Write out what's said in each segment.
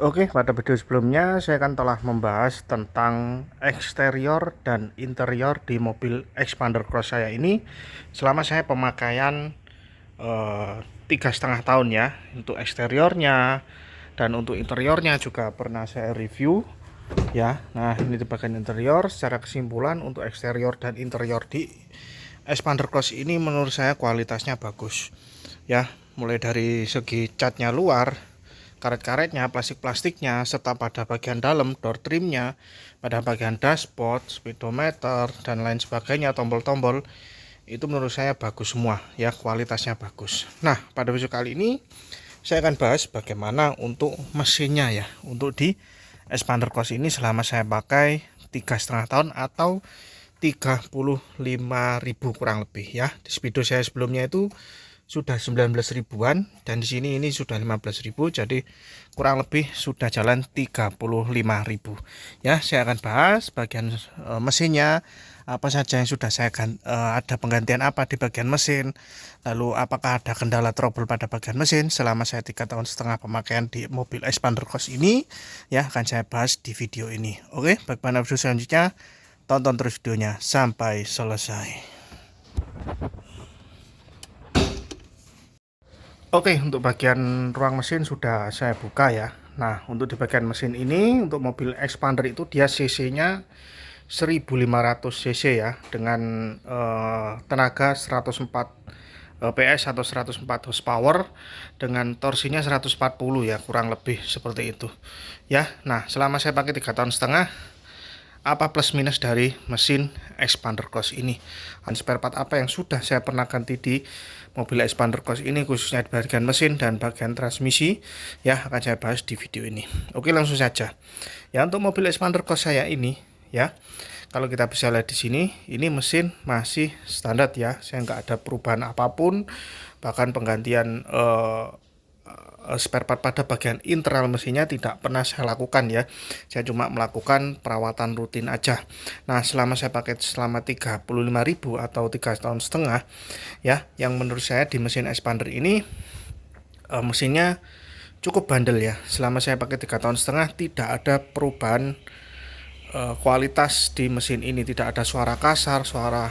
Oke, pada video sebelumnya saya kan telah membahas tentang eksterior dan interior di mobil Expander Cross saya ini selama saya pemakaian 3,5 tahun ya. Untuk eksteriornya dan untuk interiornya juga pernah saya review ya. Nah, ini di bagian interior. Secara kesimpulan untuk eksterior dan interior di Expander Cross ini menurut saya kualitasnya bagus ya, mulai dari segi catnya luar, karet-karetnya, plastik-plastiknya, serta pada bagian dalam door trimnya, pada bagian dashboard, speedometer, dan lain sebagainya, tombol-tombol, itu menurut saya bagus semua ya, kualitasnya bagus. Nah, pada video kali ini saya akan bahas bagaimana untuk mesinnya ya, untuk di Expander Cross ini selama saya pakai 3,5 tahun atau 35.000 kurang lebih ya. Di speedo saya sebelumnya itu sudah 19 ribuan dan di sini ini sudah 15.000, jadi kurang lebih sudah jalan 35.000 ya. Saya akan bahas bagian mesinnya apa saja yang sudah saya ada penggantian apa di bagian mesin, lalu apakah ada kendala trouble pada bagian mesin selama saya 3,5 tahun pemakaian di mobil Expander Cross ini ya, akan saya bahas di video ini. Oke, bagaimana video selanjutnya, tonton terus videonya sampai selesai. Oke, untuk bagian ruang mesin sudah saya buka ya. Nah, untuk di bagian mesin ini, untuk mobil Expander itu dia cc-nya 1500 cc ya, dengan tenaga 104 PS atau 104 horsepower, dengan torsinya 140 ya, kurang lebih seperti itu ya. Nah, selama saya pakai 3,5 tahun, apa plus minus dari mesin Expander Cross ini, dan spare part apa yang sudah saya pernah ganti di mobil Expander Cross ini, khususnya di bagian mesin dan bagian transmisi ya, akan saya bahas di video ini. Oke, langsung saja ya. Untuk mobil Expander Cross saya ini ya, kalau kita bisa lihat di sini, ini mesin masih standar ya, saya nggak ada perubahan apapun, bahkan penggantian spare part pada bagian internal mesinnya tidak pernah saya lakukan ya. Saya cuma melakukan perawatan rutin aja. Nah, selama saya pakai selama 35.000 atau 3,5 tahun ya, yang menurut saya di mesin Expander ini mesinnya cukup bandel ya. Selama saya pakai 3,5 tahun tidak ada perubahan kualitas di mesin ini, tidak ada suara kasar, suara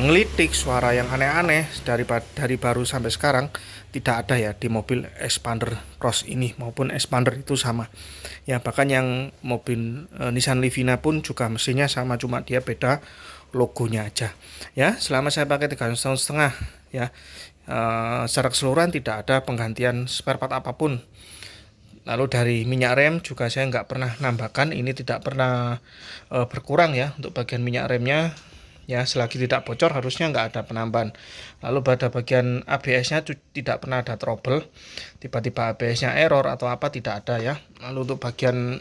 ngelitik, suara yang aneh-aneh dari baru sampai sekarang tidak ada ya di mobil Expander Cross ini, maupun Expander itu sama ya. Bahkan yang mobil Nissan Livina pun juga mesinnya sama, cuma dia beda logonya aja ya. Selama saya pakai 3,5 tahun ya, secara keseluruhan tidak ada penggantian spare part apapun. Lalu dari minyak rem juga saya nggak pernah nambahkan, ini tidak pernah berkurang ya untuk bagian minyak remnya ya. Selagi tidak bocor harusnya nggak ada penambahan. Lalu pada bagian ABS-nya tidak pernah ada trouble, tiba-tiba ABS-nya error atau apa, tidak ada ya. Lalu untuk bagian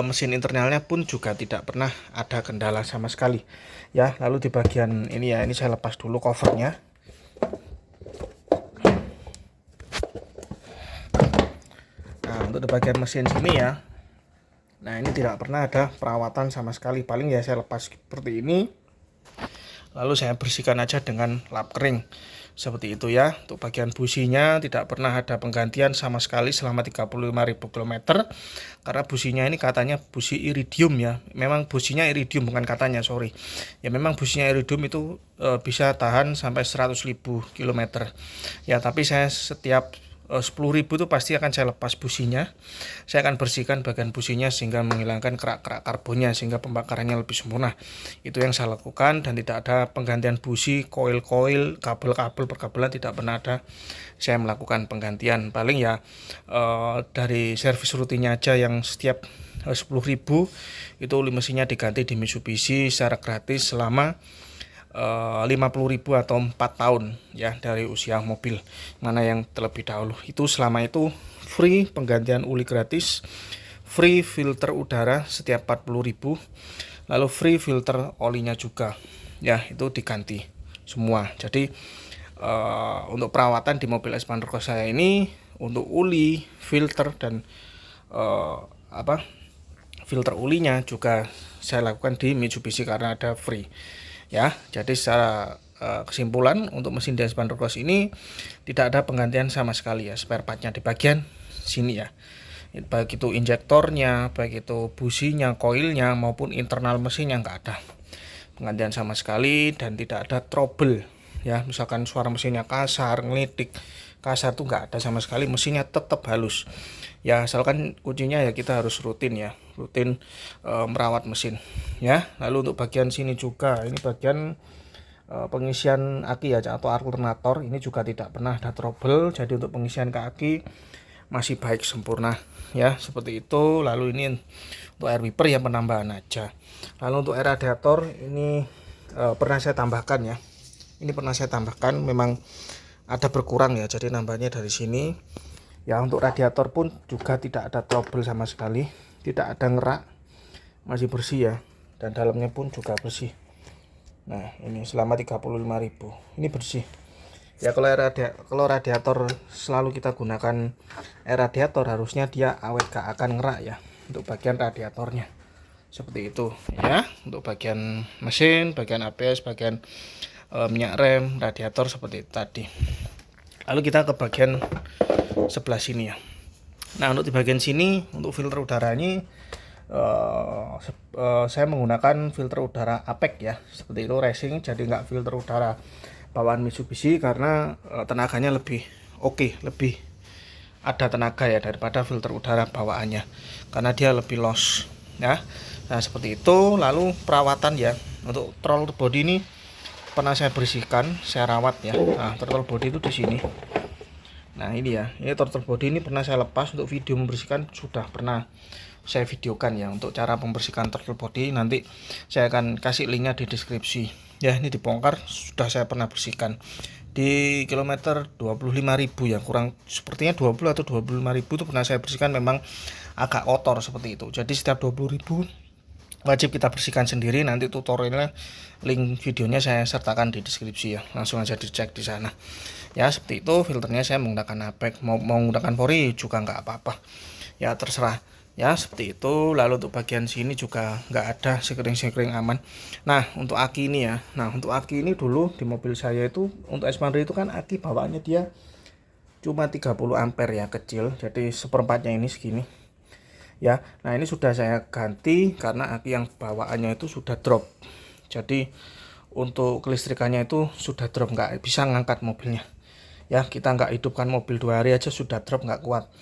mesin internalnya pun juga tidak pernah ada kendala sama sekali ya. Lalu di bagian ini ya, ini saya lepas dulu covernya. Nah, untuk di bagian mesin sini ya, nah ini tidak pernah ada perawatan sama sekali, paling ya saya lepas seperti ini, lalu saya bersihkan aja dengan lap kering seperti itu ya. Untuk bagian businya tidak pernah ada penggantian sama sekali selama 35.000 km, karena businya ini katanya busi iridium ya. Memang businya iridium, bukan katanya, sorry ya, memang businya iridium itu bisa tahan sampai 100.000 km ya. Tapi saya setiap 10.000 itu pasti akan saya lepas businya. Saya akan bersihkan bagian businya sehingga menghilangkan kerak-kerak karbonnya, sehingga pembakarannya lebih sempurna. Itu yang saya lakukan, dan tidak ada penggantian busi, koil-koil, kabel-kabel, perkabelan tidak pernah ada saya melakukan penggantian. Paling ya dari servis rutinnya aja yang setiap 10.000 itu mesinnya diganti di Mitsubishi secara gratis selama 50.000 atau 4 tahun ya, dari usia mobil mana yang terlebih dahulu. Itu selama itu free penggantian uli gratis, free filter udara setiap 40.000, lalu free filter olinya juga ya, itu diganti semua. Jadi untuk perawatan di mobil Expander Cross saya ini, untuk uli, filter, dan filter ulinya juga saya lakukan di Mitsubishi karena ada free ya. Jadi secara kesimpulan untuk mesin di expander cross ini tidak ada penggantian sama sekali ya, spare partnya di bagian sini ya, baik itu injektornya, baik itu businya, koilnya maupun internal mesinnya nggak ada penggantian sama sekali, dan tidak ada trouble ya, misalkan suara mesinnya kasar, ngelitik kasar tuh nggak ada sama sekali, mesinnya tetap halus ya, asalkan kuncinya ya kita harus rutin merawat mesin ya. Lalu untuk bagian sini juga, ini bagian pengisian aki ya atau alternator, ini juga tidak pernah ada trouble, jadi untuk pengisian ke aki masih baik sempurna ya, seperti itu. Lalu ini untuk air wiper yang penambahan aja. Lalu untuk air radiator ini pernah saya tambahkan ya, ini pernah saya tambahkan, memang ada berkurang ya, jadi nambahnya dari sini ya. Untuk radiator pun juga tidak ada trouble sama sekali, tidak ada ngerak, masih bersih ya, dan dalamnya pun juga bersih. Nah ini selama 35.000 ini bersih ya. Kalau radiator selalu kita gunakan air radiator, harusnya dia awet, gak akan ngerak ya untuk bagian radiatornya, seperti itu ya. Untuk bagian mesin, bagian ABS, bagian minyak rem, radiator seperti itu tadi. Lalu kita ke bagian sebelah sini ya. Nah untuk di bagian sini, untuk filter udaranya saya menggunakan filter udara APEC ya, seperti itu racing, jadi nggak filter udara bawaan Mitsubishi, karena tenaganya lebih oke, lebih ada tenaga ya daripada filter udara bawaannya, karena dia lebih loss ya. Nah seperti itu. Lalu perawatan ya, untuk throttle body ini pernah saya bersihkan, saya rawat ya. Nah throttle body itu di sini. Nah ini ya, ini throttle body ini pernah saya lepas, untuk video membersihkan sudah pernah saya videokan ya. Untuk cara membersihkan throttle body nanti saya akan kasih linknya di deskripsi ya. Ini dibongkar, sudah saya pernah bersihkan di kilometer 25.000 ya, kurang sepertinya 20 atau 25.000 itu pernah saya bersihkan, memang agak kotor seperti itu. Jadi setiap 20.000 wajib kita bersihkan sendiri. Nanti tutorialnya, link videonya saya sertakan di deskripsi ya, langsung aja dicek di sana ya. Seperti itu. Filternya saya menggunakan APEC, mau menggunakan Pori juga nggak apa-apa ya, terserah ya, seperti itu. Lalu untuk bagian sini juga nggak ada, sekring aman. Nah untuk aki ini ya, nah untuk aki ini dulu di mobil saya itu, untuk expander itu kan aki bawaannya dia cuma 30 ampere ya, kecil, jadi seperempatnya ini segini ya. Nah ini sudah saya ganti karena aki yang bawaannya itu sudah drop, jadi untuk kelistrikannya itu sudah drop, nggak bisa ngangkat mobilnya ya. Kita nggak hidupkan mobil 2 hari aja sudah drop, nggak kuat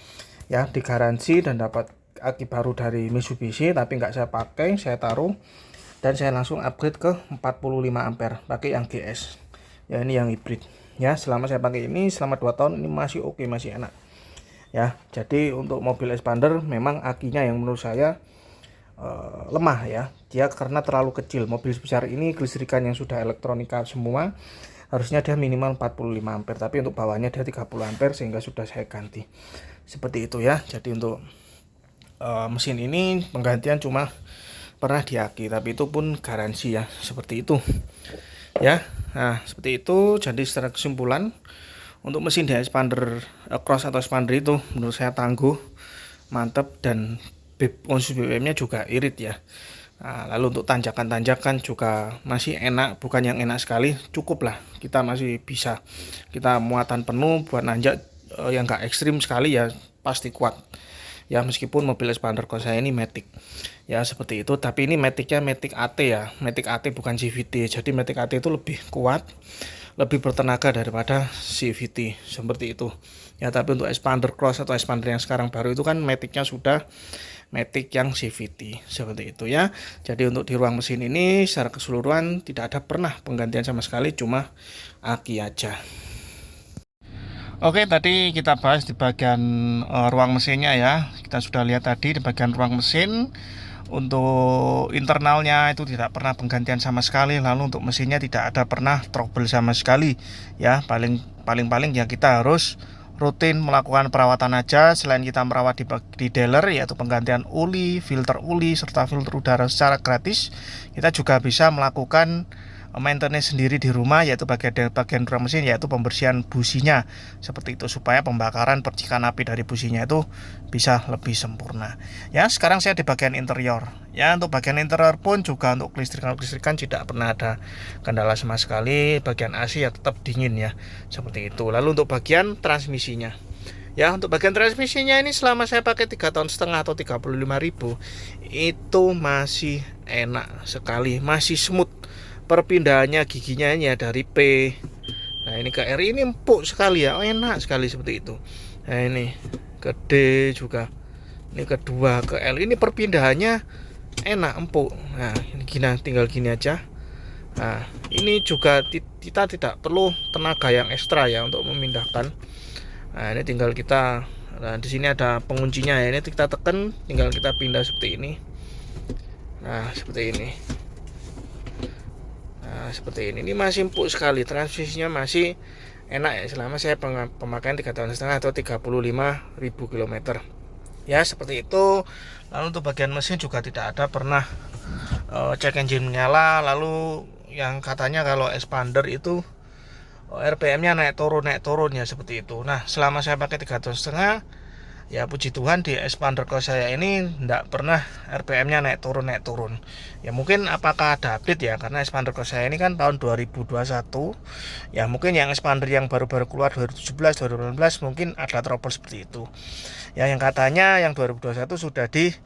ya. Digaransi dan dapat aki baru dari Mitsubishi, tapi nggak saya pakai, saya taruh dan saya langsung upgrade ke 45 ampere pakai yang GS ya, ini yang hybrid ya. Selama saya pakai ini selama 2 tahun ini masih oke, masih enak ya. Jadi untuk mobil expander memang akinya yang menurut saya lemah ya, dia karena terlalu kecil. Mobil sebesar ini kelistrikan yang sudah elektronika semua, harusnya dia minimal 45 ampere, tapi untuk bawahnya dia 30 ampere, sehingga sudah saya ganti seperti itu ya. Jadi untuk mesin ini penggantian cuma pernah di aki, tapi itu pun garansi ya, seperti itu ya. Nah seperti itu. Jadi secara kesimpulan, untuk mesin di expander cross atau expander itu menurut saya tangguh, mantap, dan konsumsi BBM-nya juga irit ya. Nah, lalu untuk tanjakan-tanjakan juga masih enak, bukan yang enak sekali, cukup lah, kita masih bisa, kita muatan penuh buat nanjak yang gak ekstrim sekali ya, pasti kuat ya. Meskipun mobil expander cross saya ini Matic ya, seperti itu, tapi ini Maticnya Matic AT ya, Matic AT bukan CVT, jadi Matic AT itu lebih kuat, lebih bertenaga daripada CVT, seperti itu ya. Tapi untuk expander cross atau expander yang sekarang baru itu kan Maticnya sudah Matic yang CVT, seperti itu ya. Jadi untuk di ruang mesin ini secara keseluruhan tidak ada pernah penggantian sama sekali, cuma aki aja. Oke, tadi kita bahas di bagian ruang mesinnya ya. Kita sudah lihat tadi di bagian ruang mesin, untuk internalnya itu tidak pernah penggantian sama sekali. Lalu untuk mesinnya tidak ada pernah trouble sama sekali ya. Paling ya kita harus rutin melakukan perawatan aja. Selain kita merawat di dealer, yaitu penggantian oli, filter oli, serta filter udara secara gratis, kita juga bisa melakukan maintenance sendiri di rumah, yaitu bagian ruang mesin, yaitu pembersihan businya seperti itu, supaya pembakaran percikan api dari businya itu bisa lebih sempurna. Ya, sekarang saya di bagian interior. Ya, untuk bagian interior pun juga untuk kelistrikan tidak pernah ada kendala sama sekali. Bagian AC ya tetap dingin ya, seperti itu. Lalu untuk bagian transmisinya, ya, untuk bagian transmisinya ini selama saya pakai 3,5 tahun atau 35.000 itu masih enak sekali, masih smooth. Perpindahannya giginya ini ya dari P, nah ini ke R ini empuk sekali ya, enak sekali seperti itu. Nah ini ke D juga, ini kedua ke L ini perpindahannya enak, empuk. Nah ini tinggal gini aja. Nah ini juga kita tidak perlu tenaga yang ekstra ya untuk memindahkan. Nah ini tinggal kita, nah di sini ada penguncinya ya, ini kita tekan, tinggal kita pindah seperti ini. Nah seperti ini. Nah seperti ini masih empuk sekali, transmisinya masih enak ya selama saya pemakaian 3,5 tahun atau 35.000 km. Ya seperti itu. Lalu untuk bagian mesin juga tidak ada pernah cek engine menyala. Lalu yang katanya kalau expander itu RPM-nya naik turun ya seperti itu. Nah selama saya pakai 3,5 tahun, ya puji Tuhan di expander kos saya ini tidak pernah RPM-nya naik turun. Ya mungkin apakah ada update ya, karena expander kos saya ini kan tahun 2021. Ya mungkin yang expander yang baru-baru keluar 2017, 2018 mungkin ada trouble seperti itu. Ya yang katanya yang 2021 sudah di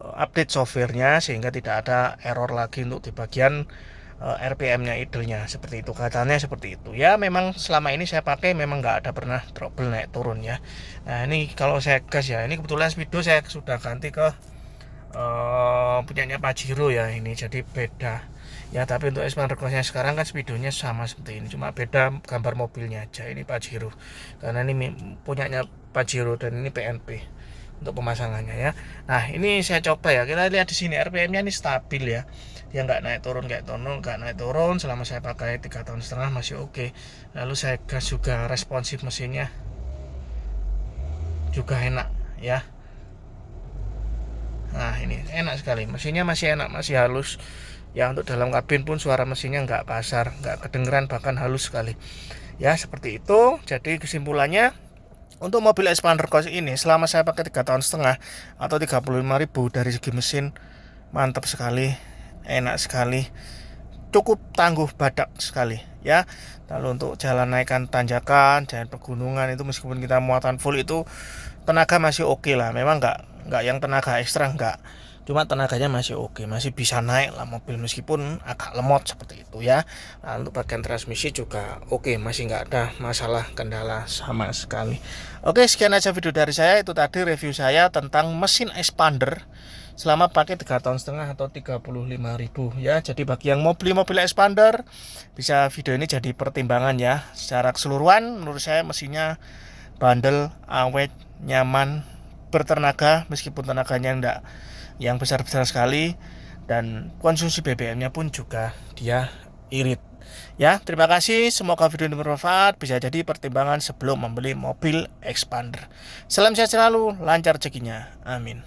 update softwarenya sehingga tidak ada error lagi untuk di bagian RPM-nya idle-nya, seperti itu katanya, seperti itu ya. Memang selama ini saya pakai memang nggak ada pernah trouble naik turun ya. Nah ini kalau saya gas ya, ini kebetulan speedo saya sudah ganti ke punyanya Pajero ya, ini jadi beda ya. Tapi untuk expander cosnya sekarang kan speedonya sama seperti ini, cuma beda gambar mobilnya aja. Ini Pajero karena ini punyanya Pajero dan ini PNP untuk pemasangannya ya. Nah ini saya coba ya, kita lihat di sini RPM-nya ini stabil ya, dia nggak naik turun kayak tono, nggak naik turun selama saya pakai 3,5 tahun masih oke. Lalu saya gas juga, responsif mesinnya juga enak ya. Nah ini enak sekali, mesinnya masih enak, masih halus ya. Untuk dalam kabin pun suara mesinnya nggak kasar, nggak kedengeran, bahkan halus sekali ya, seperti itu. Jadi kesimpulannya, untuk mobil expander cos ini selama saya pakai 3,5 tahun atau 35.000, dari segi mesin mantap sekali, enak sekali, cukup tangguh badak sekali ya. Lalu untuk jalan naikkan tanjakan, jalan pegunungan itu meskipun kita muatan full itu tenaga masih oke lah. Memang nggak yang tenaga ekstra, nggak, cuma tenaganya masih oke, masih bisa naik lah mobil meskipun agak lemot seperti itu ya. Nah, untuk bagian transmisi juga oke, masih nggak ada masalah kendala sama sekali. Oke, sekian aja video dari saya. Itu tadi review saya tentang mesin expander selama pakai 3,5 tahun atau 35.000 ya. Jadi bagi yang mau beli mobil expander, bisa video ini jadi pertimbangan ya. Secara keseluruhan menurut saya mesinnya bandel, awet, nyaman, bertenaga meskipun tenaganya enggak yang besar-besar sekali, dan konsumsi BBM-nya pun juga dia irit ya. Terima kasih, semoga video ini bermanfaat, bisa jadi pertimbangan sebelum membeli mobil expander. Salam sehat selalu, lancar rezekinya, amin.